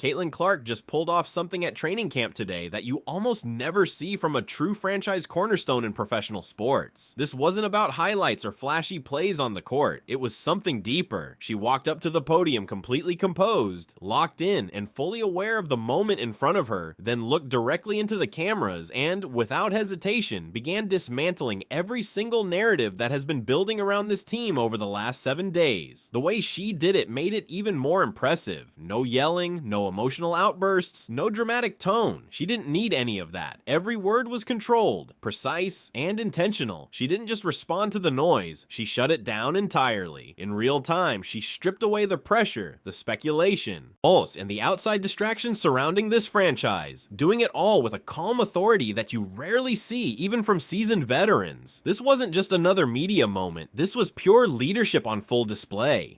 Caitlin Clark just pulled off something at training camp today that you almost never see from a true franchise cornerstone in professional sports. This wasn't about highlights or flashy plays on the court. It was something deeper. She walked up to the podium completely composed, locked in, and fully aware of the moment in front of her, then looked directly into the cameras and, without hesitation, began dismantling every single narrative that has been building around this team over the last 7 days. The way she did it made it even more impressive. No yelling, no emotional outbursts, no dramatic tone. She didn't need any of that. Every word was controlled, precise, and intentional. She didn't just respond to the noise, she shut it down entirely. In real time, she stripped away the pressure, the speculation, and the outside distractions surrounding this franchise, doing it all with a calm authority that you rarely see even from seasoned veterans. This wasn't just another media moment, this was pure leadership on full display.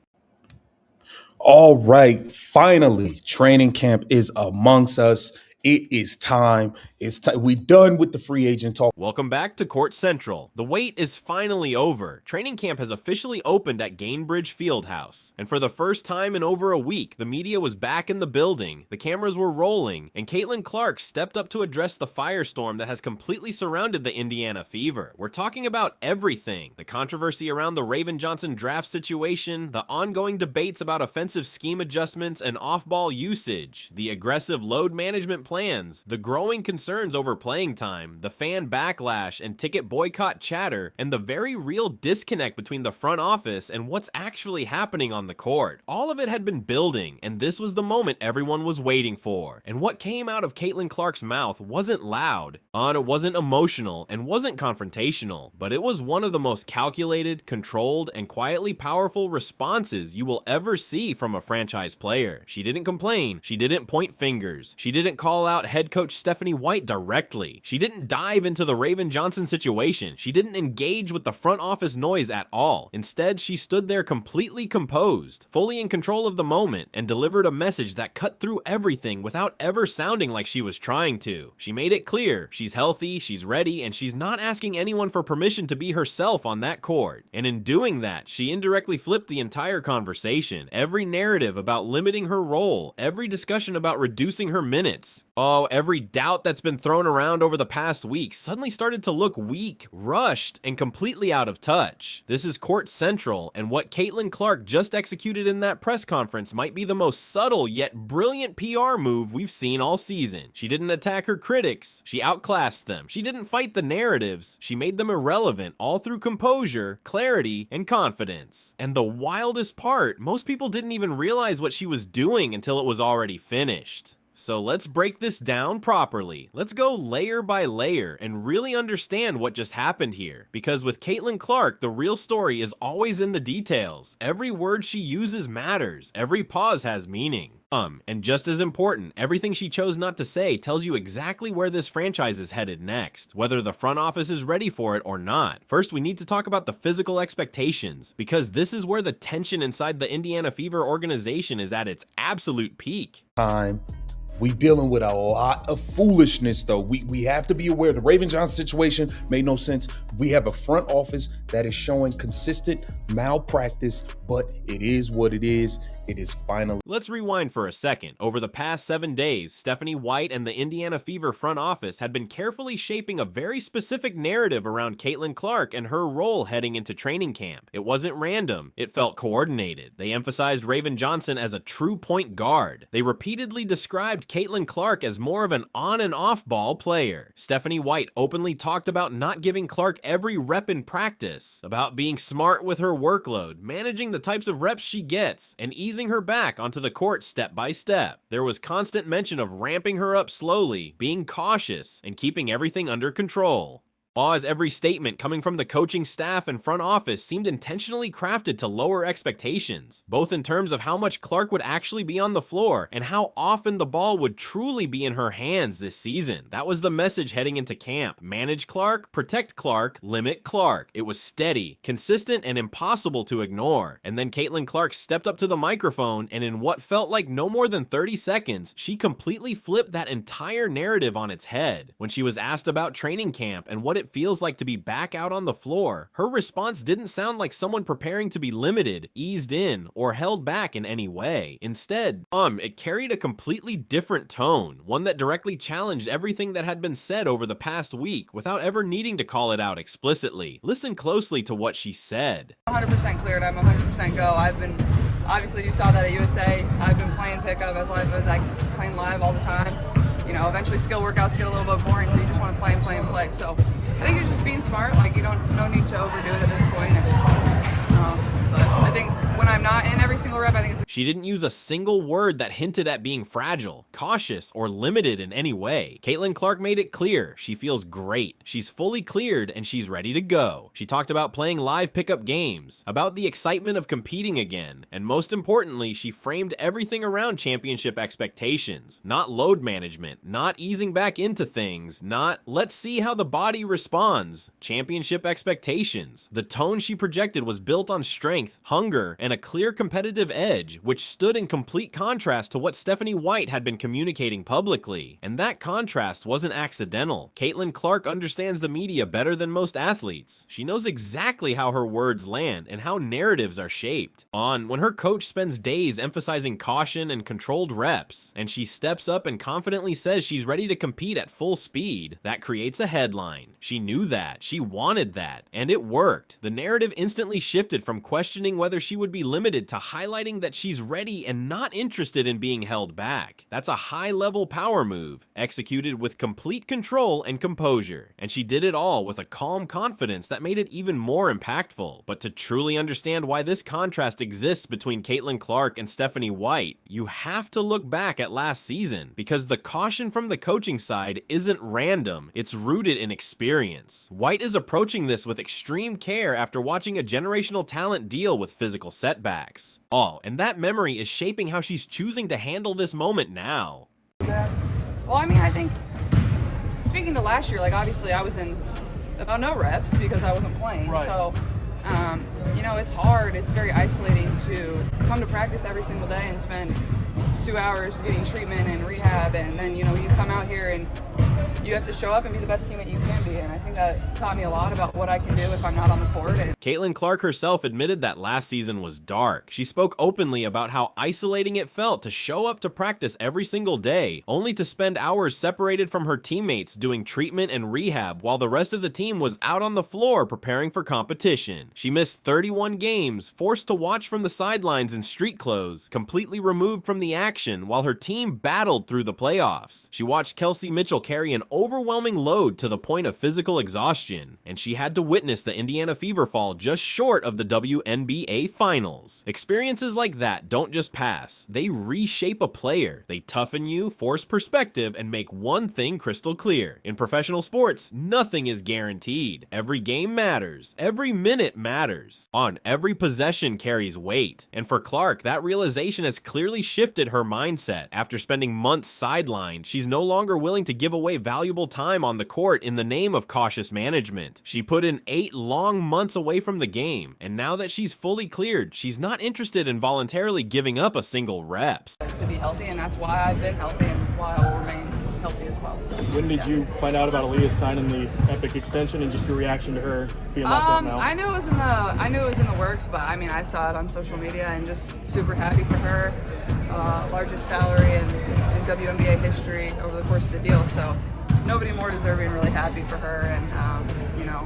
All right, finally, training camp is amongst us. It is time. It's time. We're done with the free agent talk. Welcome back to Court Central. The wait is finally over. Training camp has officially opened at Gainbridge Fieldhouse. And for the first time in over a week, the media was back in the building, the cameras were rolling, and Caitlin Clark stepped up to address the firestorm that has completely surrounded the Indiana Fever. We're talking about everything. The controversy around the Raven Johnson draft situation, the ongoing debates about offensive scheme adjustments and off-ball usage, the aggressive load management plans, the growing concerns over playing time, the fan backlash and ticket boycott chatter, and the very real disconnect between the front office and what's actually happening on the court. All of it had been building, and this was the moment everyone was waiting for. And what came out of Caitlin Clark's mouth wasn't loud, it wasn't emotional, and wasn't confrontational, but it was one of the most calculated, controlled, and quietly powerful responses you will ever see from a franchise player. She didn't complain, she didn't point fingers, she didn't call out head coach Stephanie White directly. She didn't dive into the Raven Johnson situation. She didn't engage with the front office noise at all. Instead, she stood there completely composed, fully in control of the moment, and delivered a message that cut through everything without ever sounding like she was trying to. She made it clear she's healthy, she's ready, and she's not asking anyone for permission to be herself on that court. And in doing that, she indirectly flipped the entire conversation. Every narrative about limiting her role, every discussion about reducing her minutes, every doubt that's been thrown around over the past week suddenly started to look weak, rushed, and completely out of touch. This is Court Central, and what Caitlin Clark just executed in that press conference might be the most subtle yet brilliant PR move we've seen all season. She didn't attack her critics, she outclassed them. She didn't fight the narratives, she made them irrelevant, all through composure, clarity, and confidence. And the wildest part, most people didn't even realize what she was doing until it was already finished. So let's break this down properly. Let's go layer by layer and really understand what just happened here. Because with Caitlin Clark, the real story is always in the details. Every word she uses matters. Every pause has meaning. And just as important, everything she chose not to say tells you exactly where this franchise is headed next, whether the front office is ready for it or not. First, we need to talk about the physical expectations, because this is where the tension inside the Indiana Fever organization is at its absolute peak. We dealing with a lot of foolishness, though. We have to be aware the Raven Johnson situation made no sense. We have a front office that is showing consistent malpractice, but it is what it is. It is finally. Let's rewind for a second. Over the past 7 days, Stephanie White and the Indiana Fever front office had been carefully shaping a very specific narrative around Caitlin Clark and her role heading into training camp. It wasn't random. It felt coordinated. They emphasized Raven Johnson as a true point guard. They repeatedly described Caitlin Clark as more of an on and off ball player. Stephanie White openly talked about not giving Clark every rep in practice, about being smart with her workload, managing the types of reps she gets, and easing her back onto the court step by step. There was constant mention of ramping her up slowly, being cautious, and keeping everything under control. As every statement coming from the coaching staff and front office seemed intentionally crafted to lower expectations, both in terms of how much Clark would actually be on the floor and how often the ball would truly be in her hands this season. That was the message heading into camp. Manage Clark, protect Clark, limit Clark. It was steady, consistent, and impossible to ignore. And then Caitlin Clark stepped up to the microphone, and in what felt like no more than 30 seconds, she completely flipped that entire narrative on its head. When she was asked about training camp and what it it feels like to be back out on the floor, her response didn't sound like someone preparing to be limited, eased in, or held back in any way. Instead, it carried a completely different tone, one that directly challenged everything that had been said over the past week without ever needing to call it out explicitly. Listen closely to what she said. 100% cleared. I'm 100% go. Obviously you saw that at USA. I've been playing pickup as live as I playing live all the time. You know, eventually skill workouts get a little bit boring, so you just want to play and play and play. So I think it's just being smart. Like, no need to overdo it at this point. But I think when I'm not in every single rep, I think it's... She didn't use a single word that hinted at being fragile, cautious, or limited in any way. Caitlin Clark made it clear she feels great. She's fully cleared and she's ready to go. She talked about playing live pickup games, about the excitement of competing again, and most importantly, she framed everything around championship expectations. Not load management, not easing back into things, not let's see how the body responds. Championship expectations. The tone she projected was built on strength, hunger, and a clear competitive edge, which stood in complete contrast to what Stephanie White had been communicating publicly. And that contrast wasn't accidental. Caitlin Clark understands the media better than most athletes. She knows exactly how her words land and how narratives are shaped. When her coach spends days emphasizing caution and controlled reps, and she steps up and confidently says she's ready to compete at full speed, that creates a headline. She knew that. She wanted that. And it worked. The narrative instantly shifted from questioning whether she would be limited to highlighting that she's ready and not interested in being held back. That's a high-level power move, executed with complete control and composure. And she did it all with a calm confidence that made it even more impactful. But to truly understand why this contrast exists between Caitlin Clark and Stephanie White, you have to look back at last season, because the caution from the coaching side isn't random, it's rooted in experience. White is approaching this with extreme care after watching a generational talent deal with physical setbacks. And that memory is shaping how she's choosing to handle this moment now. Yeah. Well, I mean, I think, speaking to last year, like, obviously I was in about no reps because I wasn't playing. Right. So, you know, it's hard. It's very isolating to come to practice every single day and spend 2 hours getting treatment and rehab, and then, you know, you come out here and you have to show up and be the best teammate you can be, and I think that taught me a lot about what I can do if I'm not on the court. Caitlin Clark herself admitted that last season was dark. She spoke openly about how isolating it felt to show up to practice every single day, only to spend hours separated from her teammates doing treatment and rehab while the rest of the team was out on the floor preparing for competition. She missed 31 games, forced to watch from the sidelines in street clothes, completely removed from the action while her team battled through the playoffs. She watched Kelsey Mitchell carry an overwhelming load to the point of physical exhaustion, and she had to witness the Indiana Fever fall just short of the WNBA finals. Experiences like that don't just pass, they reshape a player. They toughen you, force perspective, and make one thing crystal clear. In professional sports, nothing is guaranteed. Every game matters. Every minute matters. Every possession carries weight. And for Clark, that realization has clearly shifted her mindset. After spending months sidelined, she's no longer willing to give away valuable time on the court in the name of cautious management. She put in 8 long months away from the game, and now that she's fully cleared, she's not interested in voluntarily giving up a single rep. To be healthy, and that's why I've been healthy and why I will remain healthy as well. So, when did you find out about Aaliyah signing the Epic extension, and just your reaction to her being locked up now? I knew it was in the works, but I mean, I saw it on social media and just super happy for her. Largest salary in WNBA history over the course of the deal, so nobody more deserving. Really happy for her, and you know,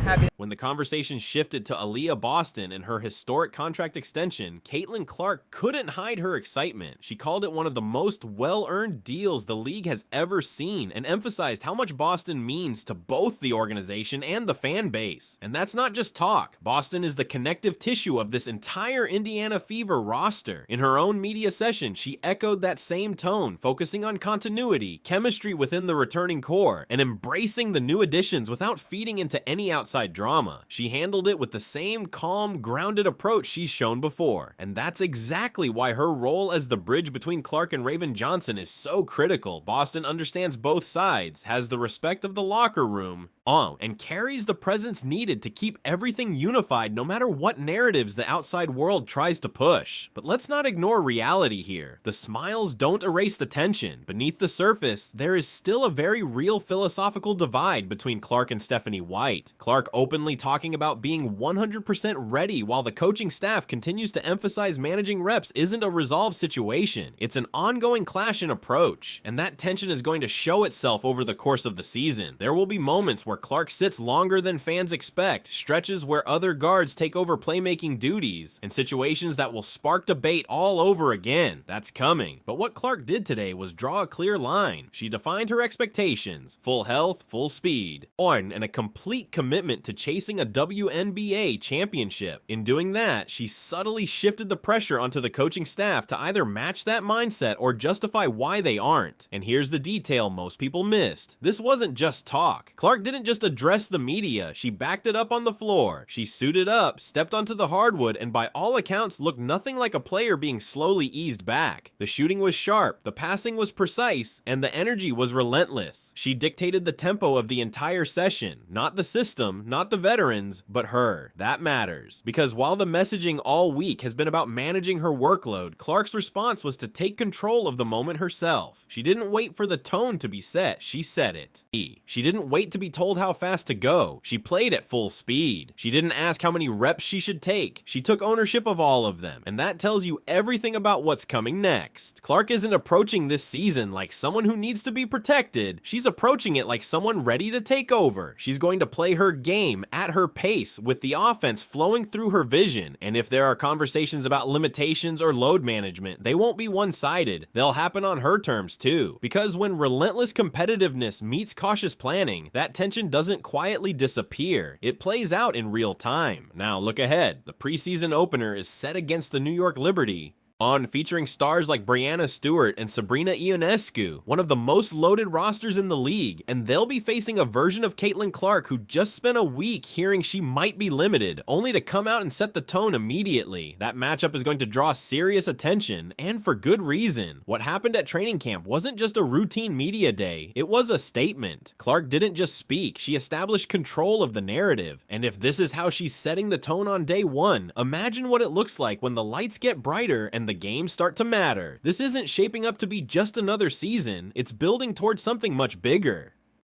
happy. When the conversation shifted to Aaliyah Boston and her historic contract extension, Caitlin Clark couldn't hide her excitement. She called it one of the most well-earned deals the league has ever seen and emphasized how much Boston means to both the organization and the fan base. And that's not just talk. Boston is the connective tissue of this entire Indiana Fever roster. In her own media session, she echoed that same tone, focusing on continuity, chemistry within the returning core, and embracing the new additions without feeding into any outside drama. drama. She handled it with the same calm, grounded approach she's shown before, and that's exactly why her role as the bridge between Clark and Raven Johnson is so critical. Boston understands both sides, has the respect of the locker room, and carries the presence needed to keep everything unified no matter what narratives the outside world tries to push. But let's not ignore reality here. The smiles don't erase the tension. Beneath the surface, there is still a very real philosophical divide between Clark and Stephanie White. Clark openly talking about being 100% ready while the coaching staff continues to emphasize managing reps isn't a resolved situation. It's an ongoing clash in approach, and that tension is going to show itself over the course of the season. There will be moments where Clark sits longer than fans expect, stretches where other guards take over playmaking duties, and situations that will spark debate all over again. That's coming. But what Clark did today was draw a clear line. She defined her expectations: full health, full speed, and a complete commitment to chasing a WNBA championship. In doing that, she subtly shifted the pressure onto the coaching staff to either match that mindset or justify why they aren't. And here's the detail most people missed. This wasn't just talk. Clark didn't just address the media, she backed it up on the floor. She suited up, stepped onto the hardwood, and by all accounts looked nothing like a player being slowly eased back. The shooting was sharp, the passing was precise, and the energy was relentless. She dictated the tempo of the entire session. Not the system, not the veterans, but her. That matters. Because while the messaging all week has been about managing her workload, Clark's response was to take control of the moment herself. She didn't wait for the tone to be set, she set it. She didn't wait to be told how fast to go. She played at full speed. She didn't ask how many reps she should take. She took ownership of all of them, and that tells you everything about what's coming next. Clark isn't approaching this season like someone who needs to be protected. She's approaching it like someone ready to take over. She's going to play her game at her pace with the offense flowing through her vision, and if there are conversations about limitations or load management, they won't be one-sided. They'll happen on her terms too. Because when relentless competitiveness meets cautious planning, that tension doesn't quietly disappear. It plays out in real time. Now look ahead. The preseason opener is set against the New York Liberty, featuring stars like Brianna Stewart and Sabrina Ionescu, one of the most loaded rosters in the league, and they'll be facing a version of Caitlin Clark who just spent a week hearing she might be limited, only to come out and set the tone immediately. That matchup is going to draw serious attention, and for good reason. What happened at training camp wasn't just a routine media day, it was a statement. Clark didn't just speak, she established control of the narrative, and if this is how she's setting the tone on day one, imagine what it looks like when the lights get brighter and the games start to matter. This isn't shaping up to be just another season, it's building towards something much bigger.